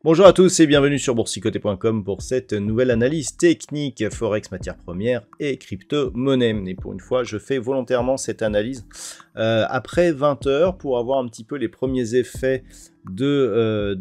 Bonjour à tous et bienvenue sur boursicoté.com pour cette nouvelle analyse technique Forex, matières premières et crypto-monnaie. Et pour une fois, je fais volontairement cette analyse après 20 heures pour avoir un petit peu les premiers effets de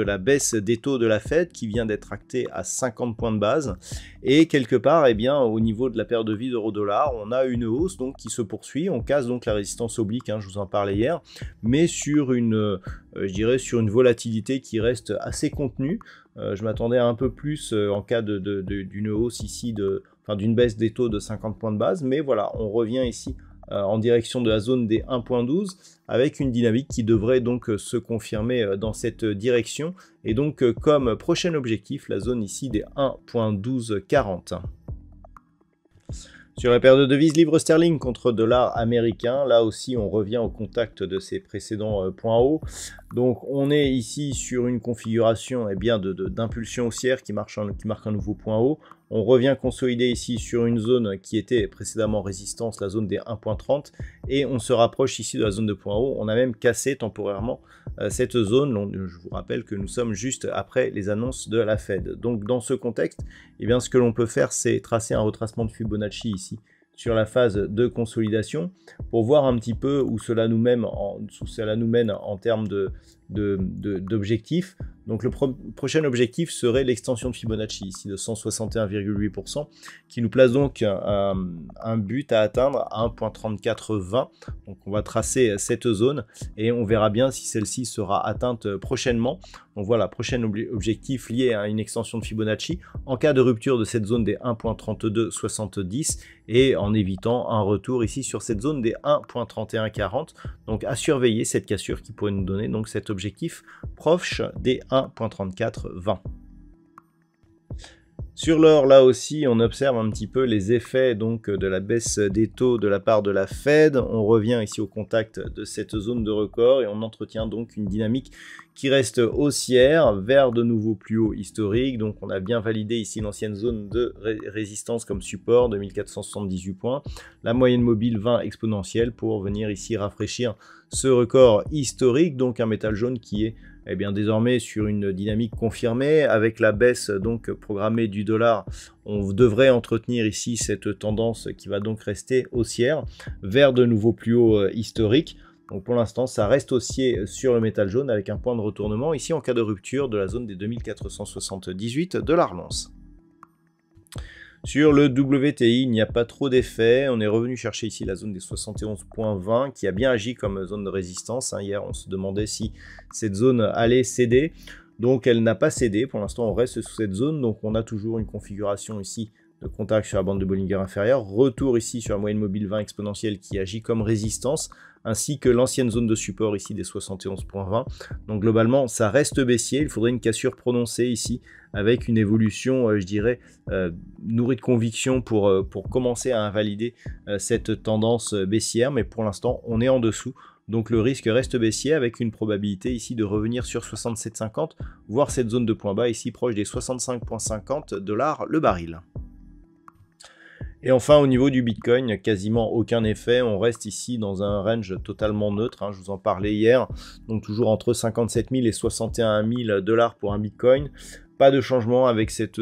la baisse des taux de la Fed qui vient d'être actée à 50 points de base. Et quelque part, eh bien, au niveau de la paire de vie euro-dollar, on a une hausse donc, qui se poursuit. On casse donc la résistance oblique, je vous en parlais hier, mais sur une, je dirais, sur une volatilité qui reste assez contenue. Je m'attendais à un peu plus en cas d'une hausse ici, d'une baisse des taux de 50 points de base, mais voilà, on revient ici en direction de la zone des 1.12 avec une dynamique qui devrait donc se confirmer dans cette direction et donc comme prochain objectif la zone ici des 1.1240. Sur la paire de devises livre sterling contre dollar américain, là aussi on revient au contact de ces précédents points hauts. Donc on est ici sur une configuration d'impulsion haussière qui marque un nouveau point haut. On revient consolider ici sur une zone qui était précédemment résistance, la zone des 1.30, et on se rapproche ici de la zone de point haut. On a même cassé temporairement cette zone. Je vous rappelle que nous sommes juste après les annonces de la Fed. Donc dans ce contexte, eh bien, ce que l'on peut faire, c'est tracer un retracement de Fibonacci ici sur la phase de consolidation pour voir un petit peu où cela nous mène en termes d'objectifs. Donc le prochain objectif serait l'extension de Fibonacci ici de 161,8% qui nous place donc un but à atteindre à 1.3420. Donc on va tracer cette zone et on verra bien si celle-ci sera atteinte prochainement. Donc voilà, prochain objectif lié à une extension de Fibonacci en cas de rupture de cette zone des 1.3270 et en évitant un retour ici sur cette zone des 1.3140. Donc à surveiller cette cassure qui pourrait nous donner donc cet objectif proche des 1.3420. Sur l'or, là aussi, on observe un petit peu les effets donc de la baisse des taux de la part de la Fed. On revient ici au contact de cette zone de record et on entretient donc une dynamique qui reste haussière vers de nouveaux plus hauts historiques. Donc on a bien validé ici l'ancienne zone de résistance comme support de 1478 points. La moyenne mobile 20 exponentielle pour venir ici rafraîchir ce record historique. Donc un métal jaune qui est désormais sur une dynamique confirmée avec la baisse donc programmée du dollar. On devrait entretenir ici cette tendance qui va donc rester haussière vers de nouveaux plus hauts historiques. Donc pour l'instant, ça reste haussier sur le métal jaune avec un point de retournement ici en cas de rupture de la zone des 2478 $ l'once. Sur le WTI, il n'y a pas trop d'effet. On est revenu chercher ici la zone des 71.20 qui a bien agi comme zone de résistance. Hier, on se demandait si cette zone allait céder. Donc, elle n'a pas cédé. Pour l'instant, on reste sous cette zone. Donc, on a toujours une configuration ici de contact sur la bande de Bollinger inférieure. Retour ici sur la moyenne mobile 20 exponentielle qui agit comme résistance, ainsi que l'ancienne zone de support ici des 71.20. Donc globalement, ça reste baissier. Il faudrait une cassure prononcée ici avec une évolution, je dirais, nourrie de conviction pour commencer à invalider cette tendance baissière. Mais pour l'instant, on est en dessous. Donc le risque reste baissier avec une probabilité ici de revenir sur 67,50, voire cette zone de point bas ici proche des 65,50 $ le baril. Et enfin, au niveau du Bitcoin, quasiment aucun effet. On reste ici dans un range totalement neutre. Je vous en parlais hier. Donc toujours entre 57 000 et 61 000 $ pour un Bitcoin. Pas de changement avec cette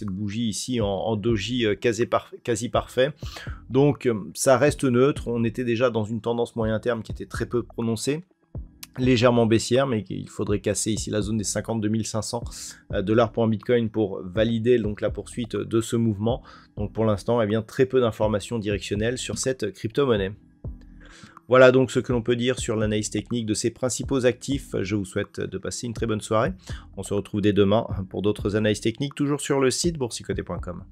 bougie ici en doji quasi parfait. Donc ça reste neutre. On était déjà dans une tendance moyen terme qui était très peu prononcée, légèrement baissière, mais il faudrait casser ici la zone des 52 500 $ pour un Bitcoin pour valider donc la poursuite de ce mouvement. Donc pour l'instant, très peu d'informations directionnelles sur cette crypto-monnaie. Voilà donc ce que l'on peut dire sur l'analyse technique de ces principaux actifs. Je vous souhaite de passer une très bonne soirée. On se retrouve dès demain pour d'autres analyses techniques, toujours sur le site boursicoté.com.